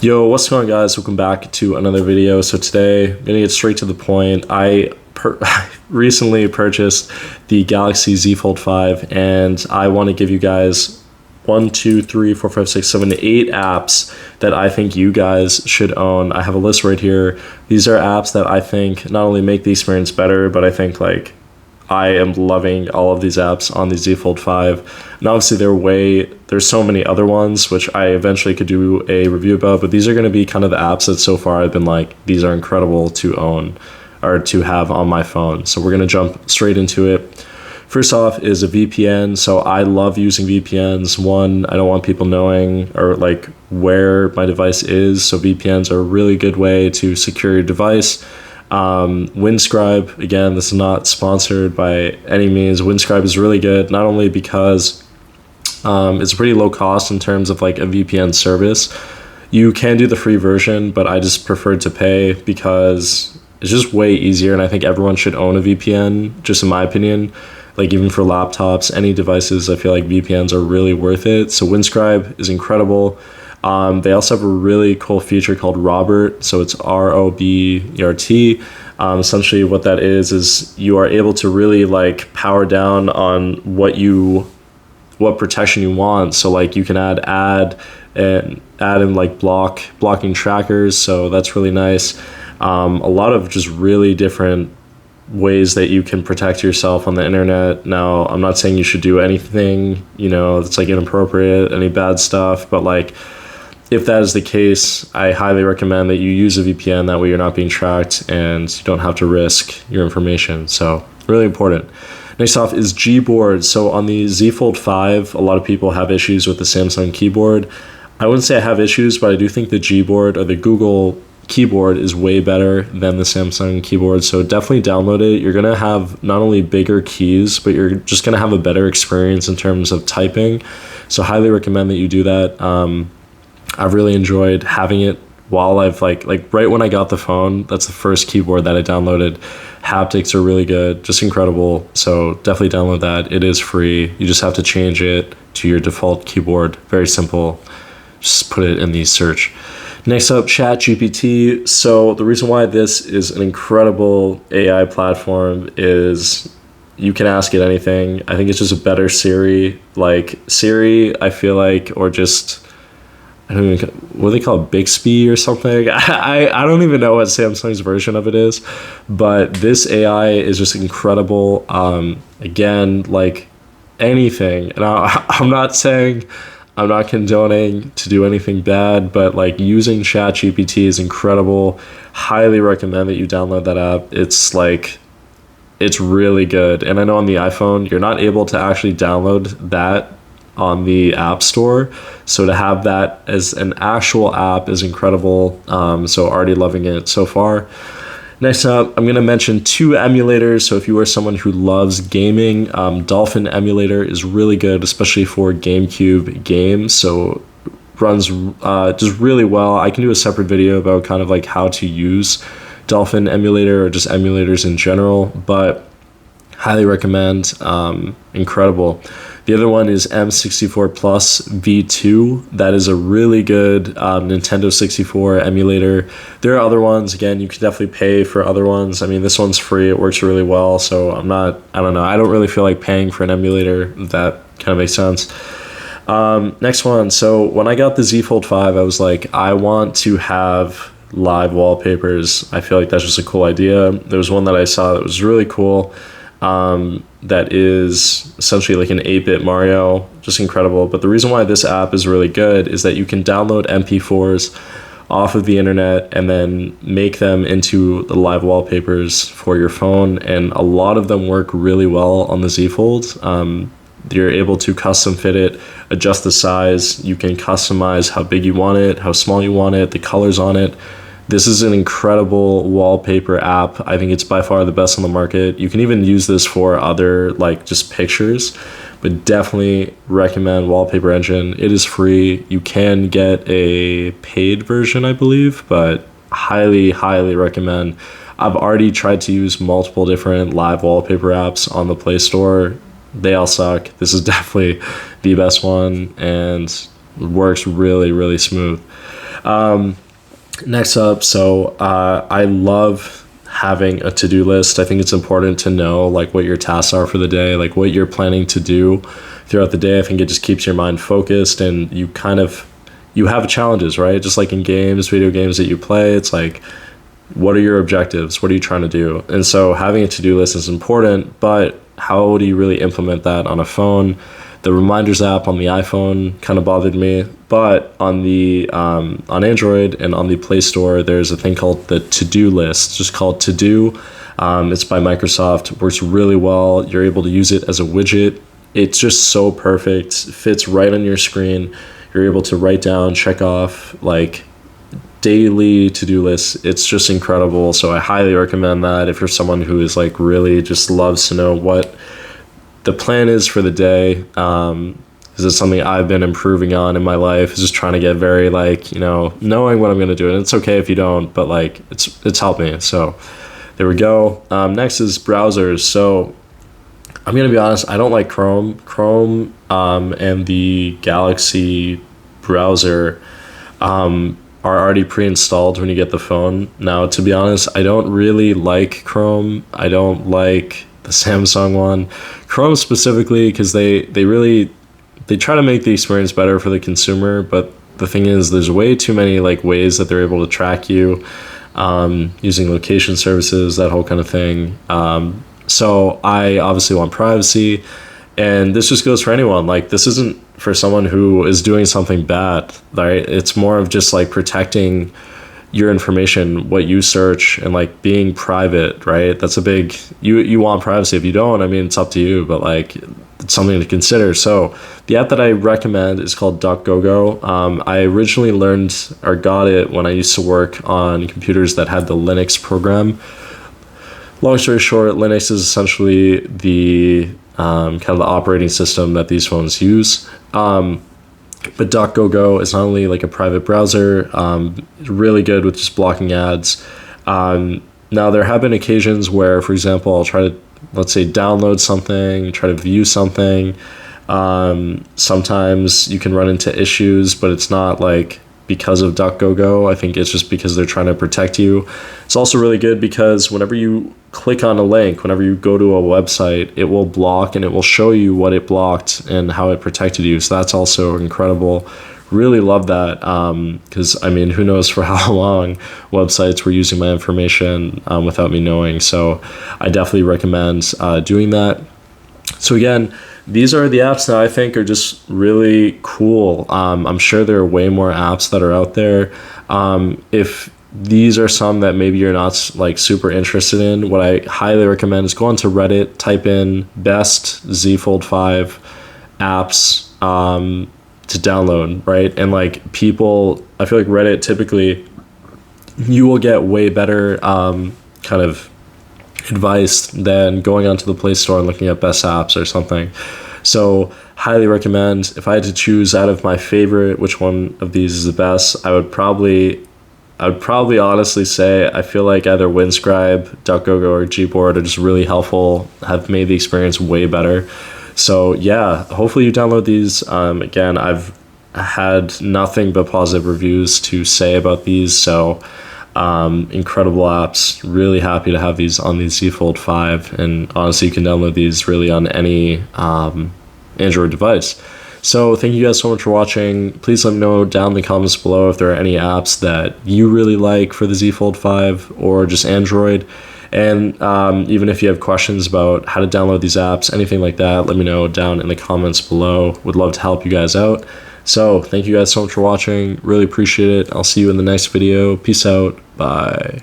Yo, what's going on, guys? Welcome back to another video. So today, I'm gonna get straight to the point. I recently purchased the Galaxy Z Fold 5, and I want to give you guys 8 apps that I think you guys should own. I have a list right here. These are apps that I think not only make the experience better, but I think I am loving all of these apps on the Z Fold 5. And obviously there's so many other ones, which I eventually could do a review about, but these are going to be kind of the apps that so far I've been like, these are incredible to own or to have on my phone. So we're going to jump straight into it. First off is a VPN. So I love using VPNs. One, I don't want people knowing or like where my device is. So VPNs are a really good way to secure your device. Windscribe, again, this is not sponsored by any means. Windscribe is really good, not only because it's pretty low cost in terms of like a VPN service. You can do the free version, but I just prefer to pay because it's just way easier, and I think everyone should own a VPN, just in my opinion. Like even for laptops, any devices, I feel like VPNs are really worth it. So Windscribe is incredible. They also have a really cool feature called Robert. So it's ROBERT. Essentially what that is you are able to really like power down on what protection you want. So like you can add in like blocking trackers. So that's really nice. A lot of just really different ways that you can protect yourself on the internet. Now, I'm not saying you should do anything, that's like inappropriate, any bad stuff, but like if that is the case, I highly recommend that you use a VPN. That way you're not being tracked and you don't have to risk your information. So really important. Next off is Gboard. So on the Z Fold 5, a lot of people have issues with the Samsung keyboard. I wouldn't say I have issues, but I do think the Gboard or the Google keyboard is way better than the Samsung keyboard. So definitely download it. You're going to have not only bigger keys, but you're just going to have a better experience in terms of typing. So highly recommend that you do that. I've really enjoyed having it while I've like right when I got the phone. That's the first keyboard that I downloaded. Haptics are really good, just incredible. So definitely download that. It is free. You just have to change it to your default keyboard. Very simple. Just put it in the search. Next up, ChatGPT. So the reason why this is an incredible AI platform is you can ask it anything. I think it's just a better Siri. Like Siri, I feel like, or just I don't even, what do they call it, Bixby or something? I don't even know what Samsung's version of it is, but this AI is just incredible. Again, like anything, and I'm not saying, I'm not condoning to do anything bad, but like using ChatGPT is incredible. Highly recommend that you download that app. It's really good. And I know on the iPhone, you're not able to actually download that on the App Store. So to have that as an actual app is incredible. So already loving it so far. Next up, I'm going to mention 2 emulators. So if you are someone who loves gaming, Dolphin emulator is really good, especially for GameCube games. So runs just really well. I can do a separate video about kind of like how to use Dolphin emulator or just emulators in general, but highly recommend. Incredible. The other one is M64 Plus V2. That is a really good Nintendo 64 emulator. There are other ones. Again, you can definitely pay for other ones. I mean, this one's free. It works really well. So I don't know. I don't really feel like paying for an emulator. That kind of makes sense. Next one. So when I got the Z Fold 5, I was like, I want to have live wallpapers. I feel like that's just a cool idea. There was one that I saw that was really cool. That is essentially like an 8-bit Mario, just incredible. But the reason why this app is really good is that you can download MP4s off of the internet and then make them into the live wallpapers for your phone. And a lot of them work really well on the Z Fold. You're able to custom fit it, adjust the size. You can customize how big you want it, how small you want it, the colors on it. This is an incredible wallpaper app. I think it's by far the best on the market. You can even use this for other like just pictures, but definitely recommend Wallpaper Engine. It is free. You can get a paid version, I believe, but highly, highly recommend. I've already tried to use multiple different live wallpaper apps on the Play Store. They all suck. This is definitely the best one and works really, really smooth. Next up, so I love having a to-do list. I think it's important to know like what your tasks are for the day, like what you're planning to do throughout the day. I think it just keeps your mind focused, and you have challenges, right? Just like in games, video games that you play, it's like, what are your objectives? What are you trying to do? And so having a to-do list is important, but how do you really implement that on a phone? The reminders app on the iPhone kind of bothered me, but on the on Android and on the Play Store, there's a thing called the To-Do list, just called To Do. It's by Microsoft. Works really well. You're able to use it as a widget. It's just so perfect. Fits right on your screen. You're able to write down, check off like daily to-do lists. It's just incredible. So I highly recommend that if you're someone who is like really just loves to know what the plan is for the day. This is something I've been improving on in my life, is just trying to get very like, knowing what I'm going to do. And it's okay if you don't, but like it's helped me. So there we go. Next is browsers. So I'm going to be honest, I don't like Chrome and the Galaxy browser are already pre-installed when you get the phone. Now, to be honest, I don't really like Chrome. I don't like the Samsung one. Chrome specifically because they try to make the experience better for the consumer, but the thing is there's way too many like ways that they're able to track you, using location services, that whole kind of thing. So I obviously want privacy, and this just goes for anyone. Like, this isn't for someone who is doing something bad, right? It's more of just like protecting your information, what you search, and like being private, right? That's a big, you want privacy. If you don't, I mean, it's up to you, but like it's something to consider. So the app that I recommend is called DuckDuckGo. I originally learned or got it when I used to work on computers that had the Linux program. Long story short, Linux is essentially the kind of the operating system that these phones use. But DuckDuckGo is not only like a private browser, really good with just blocking ads. Now, there have been occasions where, for example, I'll try to, let's say, download something, try to view something. Sometimes you can run into issues, but it's not like because of DuckDuckGo. I think it's just because they're trying to protect you. It's also really good because whenever you click on a link, whenever you go to a website, it will block and it will show you what it blocked and how it protected you. So that's also incredible. Really love that, because I mean, who knows for how long websites were using my information without me knowing. So I definitely recommend doing that. So again, these are the apps that I think are just really cool. I'm sure there are way more apps that are out there. If these are some that maybe you're not like super interested in, what I highly recommend is go onto Reddit, type in best Z Fold 5 apps to download, right? And like people, I feel like Reddit typically, you will get way better kind of advice than going onto the Play Store and looking at best apps or something. So highly recommend. If I had to choose out of my favorite, which one of these is the best, I would probably honestly say I feel like either Windscribe, DuckDuckGo, or Gboard are just really helpful, have made the experience way better. So yeah, hopefully you download these. Again, I've had nothing but positive reviews to say about these, so incredible apps. Really happy to have these on the Z Fold 5, and honestly you can download these really on any Android device. So thank you guys so much for watching. Please let me know down in the comments below if there are any apps that you really like for the Z Fold 5 or just Android. And even if you have questions about how to download these apps, anything like that, let me know down in the comments below. Would love to help you guys out. So thank you guys so much for watching. Really appreciate it. I'll see you in the next video. Peace out. Bye.